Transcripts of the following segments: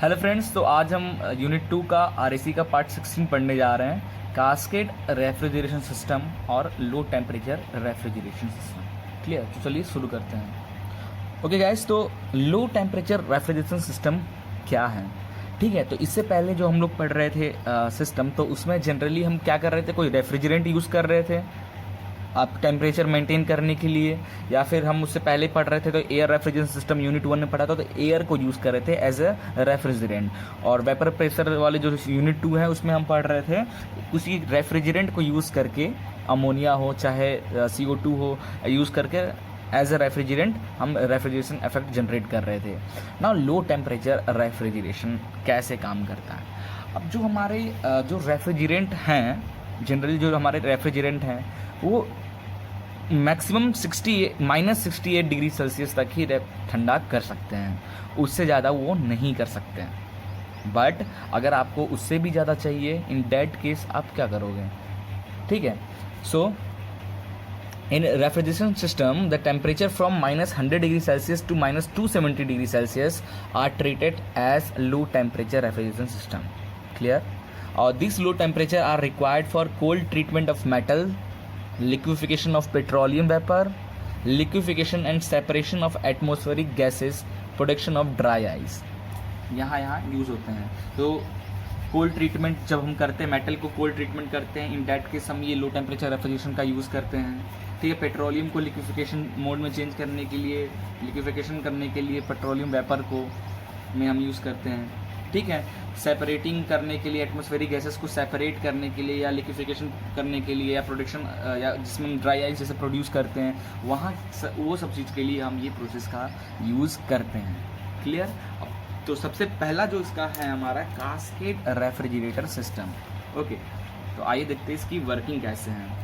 Hello friends, तो आज हम यूनिट 2 का आरएसी का पार्ट 16 पढ़ने जा रहे हैं। कास्केड रेफ्रिजरेशन सिस्टम और लो टेम्परेचर रेफ्रिजरेशन सिस्टम। क्लियर? तो चलिए शुरू करते हैं। ओके गाइस, तो लो टेम्परेचर रेफ्रिजरेशन सिस्टम क्या है? ठीक है, तो इससे पहले जो हम लोग पढ़ रहे थे सिस्टम, तो उसमें जनरली हम क्या कर रहे थे, कोई रेफ्रिजरेंट यूज़ कर रहे थे आप टेम्परेचर मेंटेन करने के लिए, या फिर हम उससे पहले पढ़ रहे थे तो एयर रेफ्रिजरेशन सिस्टम यूनिट 1 में पढ़ा था, तो एयर को यूज़ कर रहे थे एज ए रेफ्रिजरेंट। और वेपर प्रेशर वाले जो यूनिट 2 है उसमें हम पढ़ रहे थे उसी रेफ्रिजरेंट को यूज़ करके, अमोनिया हो चाहे CO2 हो, यूज़ करके एज ए रेफ्रिजरेंट हम रेफ्रिजरेशन इफेक्ट जनरेट कर रहे थे। ना लो टेम्परेचर रेफ्रिजरेशन कैसे काम करता है? अब जो हमारे जो रेफ्रिजरेंट हैं, जनरली जो हमारे रेफ्रिजरेंट हैं वो मैक्सिमम -68 डिग्री सेल्सियस तक ही ठंडा कर सकते हैं, उससे ज़्यादा वो नहीं कर सकते हैं। बट अगर आपको उससे भी ज़्यादा चाहिए, इन दैट केस आप क्या करोगे? ठीक है, so in refrigeration system the temperature from -100 degree Celsius to -270 degree Celsius are treated as low temperature refrigeration system. Clear? और this low temperature are required for cold treatment of metal, liquefaction of petroleum vapor, liquefaction and separation of atmospheric gases, production of dry ice। यहाँ use होते हैं। तो cold treatment जब हम करते हैं, metal को कोल्ड ट्रीटमेंट करते हैं, इन डैट केस हम ये लो टेम्परेचर रेफ्रिजरेशन का यूज़ करते हैं। ठीक है, पेट्रोलियम को लिक्विफिकेशन मोड में चेंज करने के लिए, लिक्विफिकेशन करने के लिए पेट्रोलियम वेपर को में हम यूज़ करते हैं। ठीक है, सेपरेटिंग करने के लिए, एटमॉस्फेरिक गैसेस को सेपरेट करने के लिए, या लिक्विफिकेशन करने के लिए, या प्रोडक्शन या जिसमें हम ड्राई आइस जैसे प्रोड्यूस करते हैं, वहाँ वो सब चीज़ के लिए हम ये प्रोसेस का यूज़ करते हैं। क्लियर? तो सबसे पहला जो इसका है हमारा कास्केड रेफ्रिजरेटर सिस्टम। ओके, तो आइए देखते हैं इसकी वर्किंग कैसे है।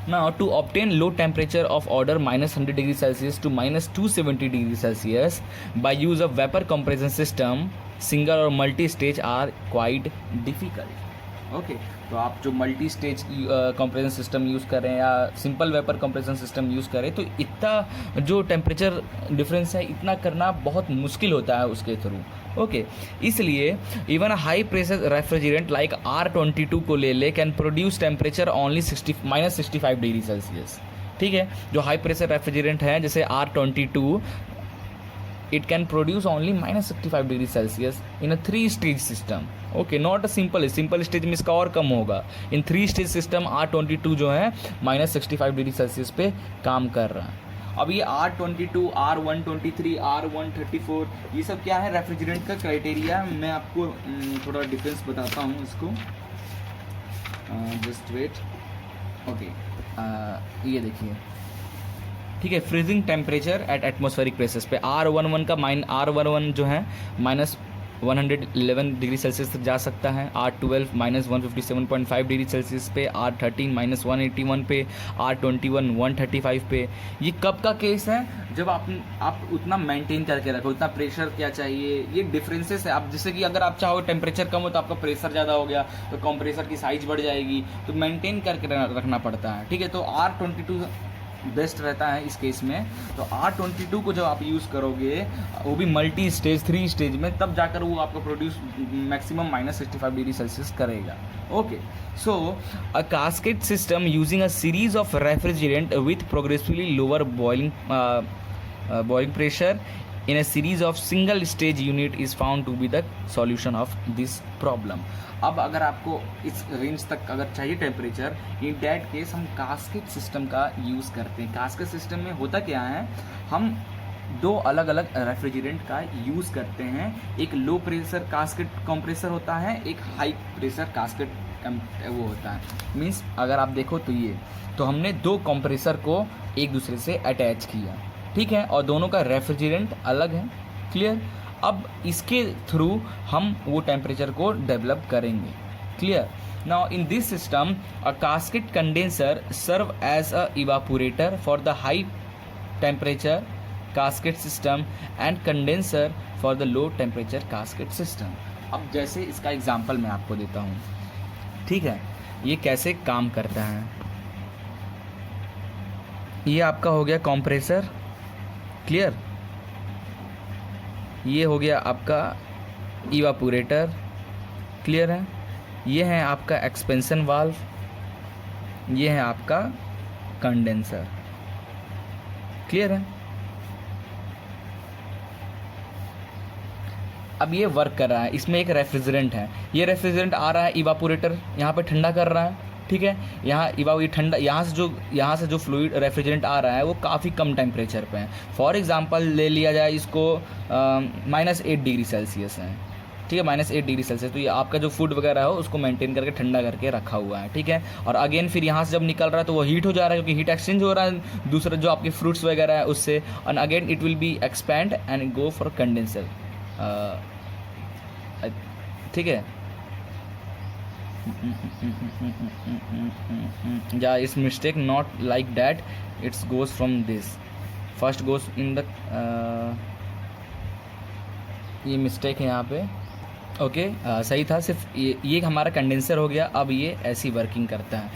Now, to obtain low temperature of order -100 degree Celsius to -270 degree Celsius by use of vapor compression system, single or multi-stage are quite difficult. Okay, तो आप जो multi stage compression system use करें या simple vapour compression system use करें, तो इतना जो temperature difference है इतना करना बहुत मुश्किल होता है उसके थ्रू। ओके, इसलिए even high pressure refrigerant like R22 को ले can produce temperature only -65 degree Celsius. ठीक है, जो हाई प्रेशर रेफ्रिजरेंट है जैसे R22, it can produce only -65 degree Celsius in a 3 stage system. Okay, not a simple stage में इसका और कम होगा। इन 3 स्टेज सिस्टम R22 जो है -65 डिग्री सेल्सियस पे काम कर रहा है। अब ये R22, R123, R134 ये सब क्या है? रेफ्रिजरेंट का क्राइटेरिया। मैं आपको थोड़ा डिफरेंस बताता हूँ इसको, जस्ट वेट। ओके, ये देखिए, ठीक है, freezing temperature at atmospheric pressures पे R11 का R11 जो है -111 डिग्री सेल्सियस तक जा सकता है, R12 -157.5 डिग्री सेल्सियस पे, R13 -181 पे, R21 135 पे। ये कब का केस है? जब आप उतना मेंटेन करके रखो, उतना प्रेशर क्या चाहिए, ये डिफरेंसेस है। आप जैसे कि अगर आप चाहो टेम्परेचर कम हो तो आपका प्रेशर ज़्यादा हो गया तो कंप्रेसर की साइज बढ़ जाएगी, तो मेंटेन करके रखना पड़ता है। ठीक है, तो R22 बेस्ट रहता है इस केस में। तो R22 को जब आप यूज़ करोगे, वो भी मल्टी स्टेज 3 स्टेज में, तब जाकर वो आपको प्रोड्यूस मैक्सिमम -65 डिग्री सेल्सियस करेगा। Okay, so a cascade system using a series of refrigerant with progressively lower boiling pressure in a series of single stage unit is found to be the solution of this problem। अब अगर आपको इस range तक अगर चाहिए temperature, in that case हम cascade system का use करते हैं। कास्केड सिस्टम में होता क्या है, हम 2 अलग अलग रेफ्रिजरेंट का यूज़ करते हैं। एक लो प्रेशर कास्केड कंप्रेसर होता है, एक हाई प्रेशर कास्केड वो होता है। मीन्स अगर आप देखो तो ये, तो हमने 2 कंप्रेसर को एक दूसरे से अटैच किया, ठीक है, और दोनों का रेफ्रिजरेंट अलग है। क्लियर? अब इसके थ्रू हम वो टेम्परेचर को डेवलप करेंगे। Clear? Now in this system a cascade condenser serve as a evaporator for the high temperature cascade system and condenser for the low temperature cascade system. अब जैसे इसका एग्जांपल मैं आपको देता हूँ, ठीक है, ये कैसे काम करता है। ये आपका हो गया कंप्रेसर। क्लियर? ये हो गया आपका इवापोरेटर, क्लियर है। ये है आपका एक्सपेंशन वाल्व, ये है आपका कंडेंसर, क्लियर है। अब ये वर्क कर रहा है, इसमें एक रेफ्रिजरेंट है, ये रेफ्रिजरेंट आ रहा है इवापोरेटर यहाँ पे ठंडा कर रहा है, ठीक है। यहाँ ये ठंडा, यहाँ से जो फ्लूइड रेफ्रिजरेंट आ रहा है वो काफ़ी कम टेम्परेचर पे है। फॉर एग्जांपल ले लिया जाए इसको -8 डिग्री सेल्सियस है, ठीक है, -8 डिग्री सेल्सियस। तो ये आपका जो फूड वगैरह हो उसको मेंटेन करके ठंडा करके रखा हुआ है, ठीक है। और अगेन फिर यहाँ से जब निकल रहा है तो वो हीट हो जा रहा है, क्योंकि हीट एक्सचेंज हो रहा है दूसरा जो आपके फ्रूट्स वगैरह है उससे, and again it will B expand and go for condenser, ठीक है। या इस mistake not like that, it's goes from this, first goes in the, ये मिस्टेक है यहाँ पे, ओके। सही था, सिर्फ ये हमारा कंडेंसर हो गया। अब ये ऐसी वर्किंग करता है,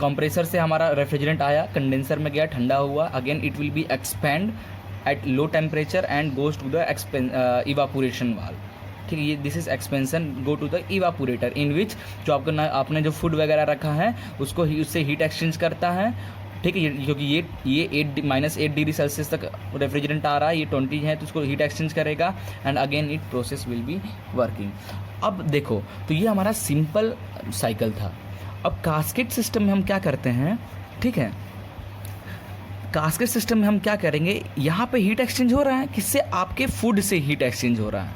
कंप्रेसर से हमारा रेफ्रिजरेंट आया, कंडेंसर में गया, ठंडा हुआ, again it will be expand at low temperature and goes to the evaporation valve, ठीक है। ये this is expansion go to the evaporator, in which जो आपने जो फूड वगैरह रखा है उसको उससे हीट एक्सचेंज करता है, ठीक है। क्योंकि ये -8 डिग्री सेल्सियस तक रेफ्रिजरेंट आ रहा है, ये 20 है, तो उसको हीट एक्सचेंज करेगा and again it process will be working. अब देखो, तो ये हमारा सिंपल साइकिल था। अब कास्केट सिस्टम में हम क्या करते हैं, ठीक है, कास्केट सिस्टम में हम क्या करेंगे, यहाँ पे हीट एक्सचेंज हो रहा है, किससे, आपके फूड से हीट एक्सचेंज हो रहा है,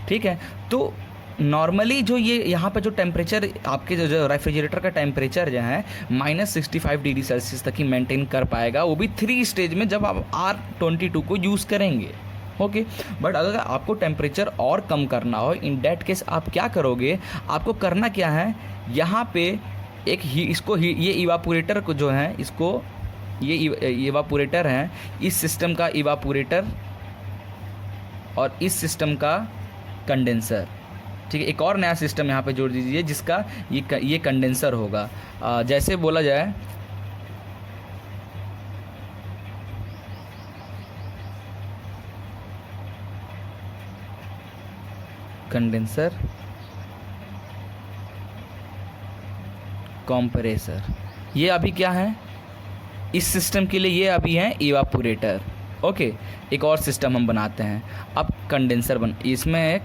ठीक है। तो नॉर्मली जो ये यहाँ पे जो टेम्परेचर आपके जो रेफ्रिजरेटर का टेम्परेचर जो है -65 डिग्री सेल्सियस तक ही मेंटेन कर पाएगा, वो भी 3 स्टेज में जब आप R22 को यूज़ करेंगे, ओके। बट अगर आपको टेम्परेचर और कम करना हो, इन डैट केस आप क्या करोगे, आपको करना क्या है, यहाँ पे एक ये इवापोरेटर को जो है, इसको ये इवापोरेटर है, इस सिस्टम का इवापोरेटर और इस सिस्टम का कंडेंसर, ठीक है। एक और नया सिस्टम यहाँ पे जोड़ दीजिए जिसका ये कंडेंसर होगा। जैसे बोला जाए, कंडेंसर, कंप्रेसर, ये अभी क्या है, इस सिस्टम के लिए ये अभी है इवापोरेटर, ओके। एक और सिस्टम हम बनाते हैं, अब कंडेंसर इसमें एक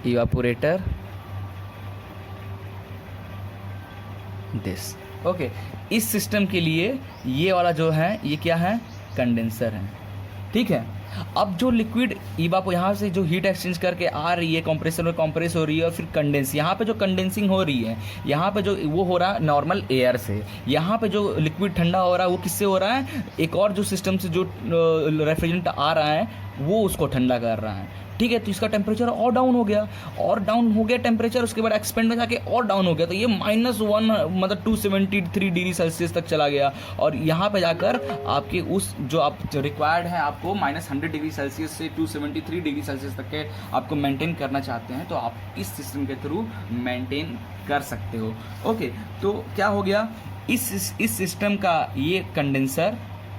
इवापोरेटर, दिस, ओके। इस सिस्टम के लिए ये वाला जो है ये क्या है, कंडेंसर है, ठीक है। अब जो लिक्विड यहाँ से जो हीट एक्सचेंज करके आ रही है, कंप्रेसर में कंप्रेस हो रही है, और फिर कंडेंस, यहाँ पे जो कंडेंसिंग हो रही है, यहाँ पे जो वो हो रहा है नॉर्मल एयर से, यहाँ पे जो लिक्विड ठंडा हो रहा है वो किससे हो रहा है, एक और जो सिस्टम से जो रेफ्रिजरेंट आ रहा है वो उसको ठंडा कर रहा है, ठीक है। तो इसका टेम्परेचर और डाउन हो गया, टेम्परेचर, उसके बाद एक्सपेंड में जाके और डाउन हो गया, तो ये -1 मतलब 273 डिग्री सेल्सियस तक चला गया, और यहाँ पे जाकर आपके उस जो आप रिक्वायर्ड है, आपको -100 डिग्री सेल्सियस से 273 डिग्री सेल्सियस तक के आपको मेंटेन करना चाहते हैं, तो आप इस सिस्टम के थ्रू मेंटेन कर सकते हो, ओके। तो क्या हो गया, इस सिस्टम का ये कंडेंसर,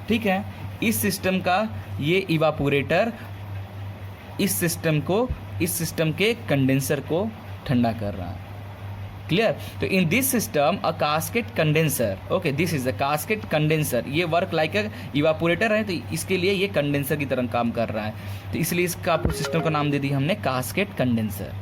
ठीक है, इस सिस्टम का ये इवापोरेटर, इस सिस्टम के कंडेंसर को ठंडा कर रहा है, क्लियर। तो इन this system a casket condenser, okay, this is a casket condenser, ये वर्क लाइक अ इवापोरेटर है, तो इसके लिए ये कंडेंसर की तरह काम कर रहा है, तो इसलिए इसका सिस्टम का नाम दे दिया हमने कास्केट कंडेंसर,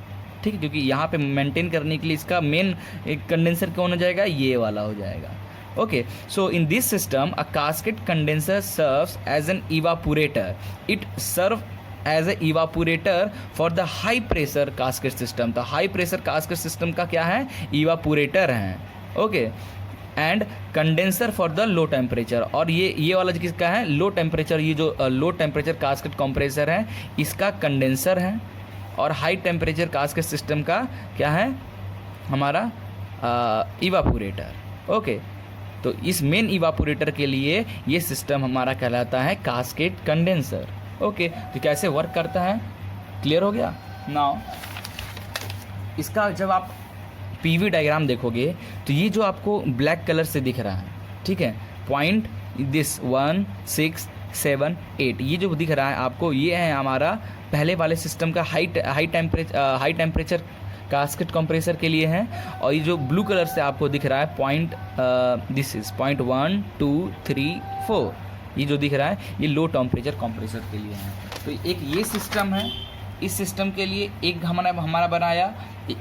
ठीक है। क्योंकि यहाँ पे मेंटेन करने के लिए इसका मेन एक कंडेंसर कौन हो जाएगा, ये वाला हो जाएगा, okay. So in this system a cascade condenser serves as an evaporator. It serves as a evaporator for the high pressure cascade system. तो high pressure cascade system का क्या है, evaporator है, okay. And condenser for the low temperature, और ये वाला किसका है, लो टेम्परेचर, ये जो लो टेम्परेचर कास्केट कंप्रेसर है इसका कंडेंसर है, और हाई टेम्परेचर कास्केट सिस्टम का क्या है, हमारा इवापोरेटर, ओके। तो इस मेन इवापोरेटर के लिए ये सिस्टम हमारा कहलाता है कास्केट कंडेंसर, ओके। तो कैसे वर्क करता है, क्लियर हो गया। नाउ इसका जब आप पीवी डायग्राम देखोगे तो ये जो आपको ब्लैक कलर से दिख रहा है, ठीक है, पॉइंट दिस 1 6 7 8 ये जो दिख रहा है आपको, ये है हमारा पहले वाले सिस्टम का हाई टेम्परेचर कास्केट कंप्रेसर के लिए है। और ये जो ब्लू कलर से आपको दिख रहा है पॉइंट, दिस इज पॉइंट 1 2 3 4, ये जो दिख रहा है ये लो टेम्परेचर कंप्रेसर के लिए है। तो एक ये सिस्टम है, इस सिस्टम के लिए एक हमारा बनाया,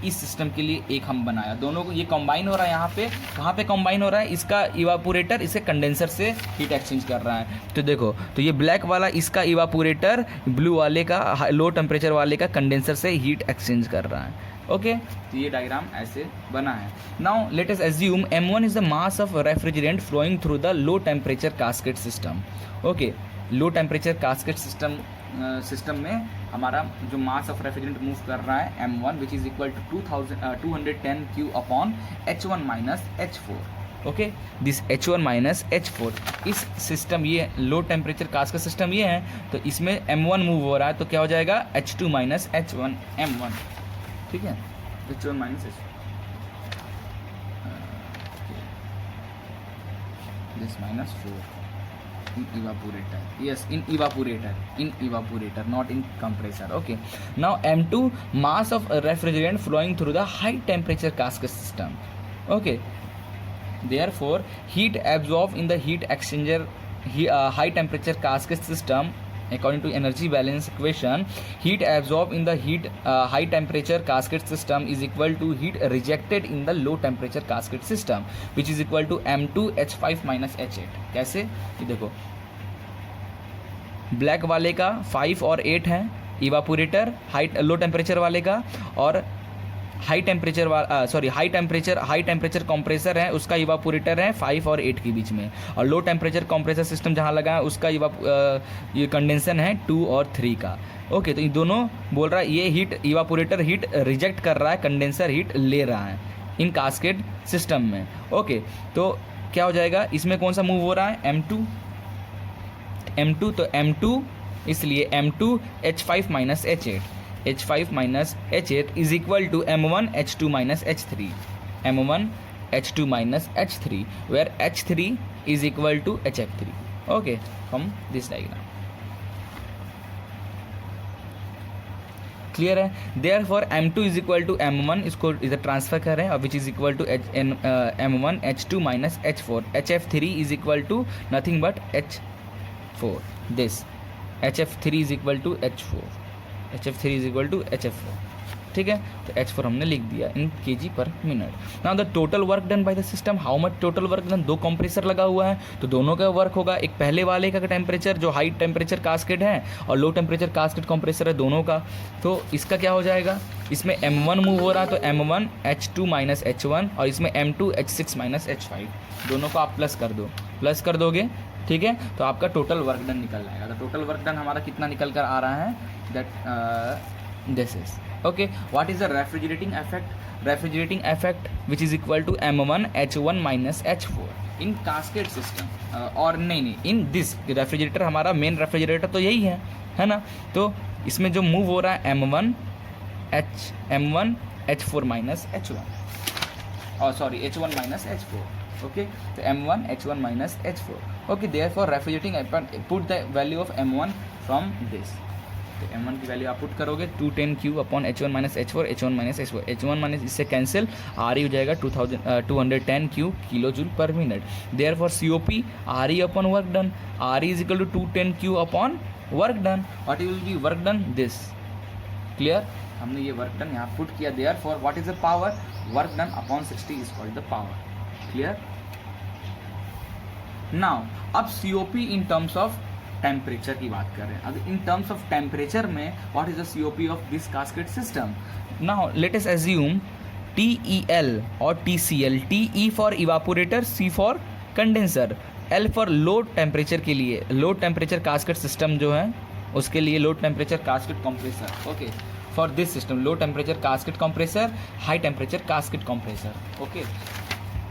इस सिस्टम के लिए एक हम बनाया, दोनों को ये कंबाइन हो रहा है। यहाँ पे कहाँ पे कंबाइन हो रहा है, इसका इवापोरेटर इसे कंडेंसर से हीट एक्सचेंज कर रहा है। तो देखो, तो ये ब्लैक वाला इसका इवापोरेटर ब्लू वाले का लो टेम्परेचर वाले का कंडेंसर से हीट एक्सचेंज कर रहा है। ओके, तो ये डायग्राम ऐसे बना है। Now let us assume m1 is the mass of refrigerant flowing through the low temperature cascade system. Okay, low temperature cascade system में हमारा जो मास ऑफ रेफ्रिजरेंट मूव कर रहा है m1 which is equal to 210 Q upon H1 minus H4। Okay, this H1 minus H4 इस system, ये लो temperature cascade system ये है, तो इसमें m1 मूव हो रहा है, तो क्या हो जाएगा H2 माइनस H1 m1, ठीक है, H1 minus H, this minus 4 in evaporator, yes, in evaporator, not in compressor. Okay, now m2 mass of refrigerant flowing through the high temperature casket system. Okay, therefore heat absorbed in the heat exchanger high temperature casket system, according to energy balance equation, heat absorbed in the high temperature casket system is equal to heat rejected in the low temperature casket system, which is equal to m2 h5 minus h8। कैसे, ये देखो, black वाले का 5 और 8 है evaporator low temperature वाले का, और हाई टेम्परेचर कंप्रेसर है उसका इवापोरेटर है 5 और 8 के बीच में, और लो टेम्परेचर कंप्रेसर सिस्टम जहाँ लगा है उसका ये कंडेंसर है 2 और 3 का। ओके, तो ये दोनों बोल रहा है, ये हीट इवापोरेटर हीट रिजेक्ट कर रहा है, कंडेंसर हीट ले रहा है इन कास्केट सिस्टम में। ओके, तो क्या हो जाएगा, इसमें कौन सा मूव हो रहा है m2, तो m2 इसलिए m2 h5 minus h8, h5 minus h8 is equal to m1 h2 minus h3, m1 h2 minus h3 where h3 is equal to hf3। Okay, from this diagram clear है। Therefore m2 is equal to m1, इसको इधर transfer कर रहे हैं, और which is equal to m1 h2 minus h4, hf3 is equal to nothing but h4, this hf3 is equal to h4, hf3 is equal to hf4, ठीक है। तो h4 हमने लिख दिया इन kg पर minute. Now the total work done by the system, how much total work done, 2 compressor लगा हुआ है तो दोनों का वर्क होगा, एक पहले वाले का टेम्परेचर जो हाई टेम्परेचर कास्केट है और लो टेम्परेचर कास्केट कंप्रेसर है दोनों का, तो इसका क्या हो जाएगा, इसमें m1 मूव हो रहा है तो m1 h2 माइनस h1, और इसमें m2 h6 माइनस h5, दोनों को आप प्लस कर दोगे, ठीक है, तो आपका टोटल वर्क डन निकल जाएगा। तो टोटल वर्क डन हमारा कितना निकल कर आ रहा है, that this is okay. What is the refrigerating effect which is equal to m1 h1 minus h4 in cascade system, और नहीं इन दिस रेफ्रिजरेटर, हमारा मेन रेफ्रिजरेटर तो यही है ना। तो इसमें जो मूव हो रहा है m1 h4 माइनस h1, और sorry h1 minus h4, okay, so m1 h1 minus h4, okay, therefore refrigerating put the value of m1 from this, तो m1 की वैल्यू आप पुट करोगे 210 Q upon h1 minus h4, h1 minus h4, h1 minus इससे cancel, RE हो जाएगा 210 Q kilo joule पर minute. Therefore COP RE upon work done, RE is equal to 210 Q upon work done, what will be work done, this clear, हमने ये work done यहाँ put किया। Therefore what is the power, work done upon 60 is called the power, clear. Now अब COP in terms of temperature की बात कर रहे हैं। अगर इन टर्म्स ऑफ टेम्परेचर में what is the COP of this casket system, now let us assume TEL और TCL, TE for evaporator, C for condenser, L for low temperature के लिए, लो टेम्परेचर कास्केट सिस्टम जो है उसके लिए लो temperature casket compressor, okay, for this system low temperature casket compressor, high temperature casket compressor, okay.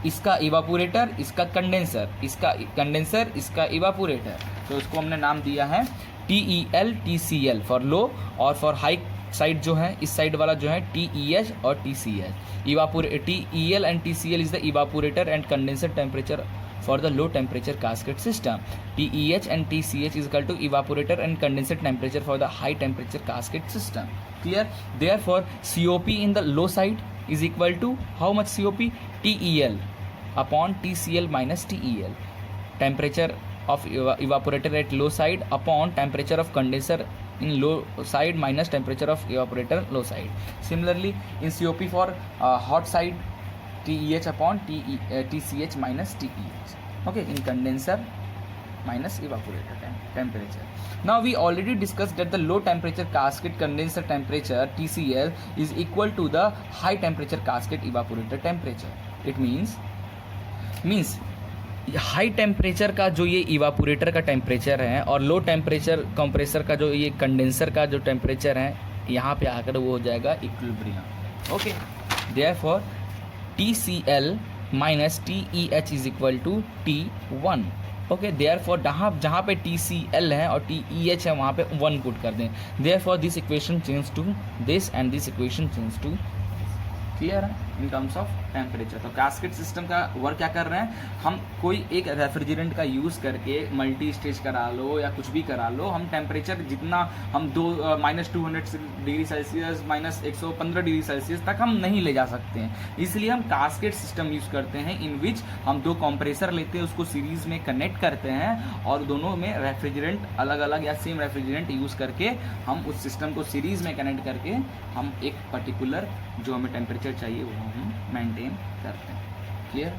इसका evaporator, इसका condenser, इसका condenser, इसका इवापोरेटर, तो इसको हमने नाम दिया है TEL TCL फॉर लो, और फॉर हाई साइड जो है इस साइड वाला जो है TEH और TCL। TEL and TCL is the evaporator and condenser temperature for the low temperature cascade system. TEH and TCH is equal to evaporator and condenser temperature for the high temperature cascade system. Clear? Therefore, COP in the low side is equal to how much COP? TEL upon TCL minus TEL. Temperature of evaporator at low side upon temperature of condenser in low side minus temperature of evaporator low side. Similarly, in COP for hot side, TEH upon TCH minus TEH. Okay, in condenser minus evaporator temperature. Now we already discussed that the low temperature cascade condenser temperature TCL is equal to the high temperature cascade evaporator temperature. It means high temperature का जो ये evaporator का temperature है और low temperature compressor का जो ये condenser का जो टेम्परेचर है यहाँ पे आकर वो हो जाएगा इक्विलिब्रियम. ओके, देयरफॉर TCL माइनस TEH is equal to T1. Okay, therefore जहाँ पे TCL है और TEH है वहाँ पे 1 पुट कर दें. Therefore this equation change to this and this equation change to. Clear है इन टर्म्स ऑफ टेम्परेचर. तो कैस्केड सिस्टम का वर्क क्या कर रहे हैं, हम कोई एक रेफ्रिजरेंट का यूज़ करके मल्टी स्टेज करा लो या कुछ भी करा लो, हम टेम्परेचर जितना हम -200 डिग्री सेल्सियस -115 डिग्री सेल्सियस तक हम नहीं ले जा सकते हैं. इसलिए हम कैस्केड सिस्टम यूज़ करते हैं इन विच हम 2 कंप्रेसर लेते हैं, उसको सीरीज में कनेक्ट करते हैं और दोनों में रेफ्रिजरेंट अलग अलग या सेम रेफ्रिजरेंट यूज़ करके हम उस सिस्टम को सीरीज में कनेक्ट करके हम एक पर्टिकुलर जो हमें टेम्परेचर चाहिए वो हम मेंटेन करते हैं. क्लियर?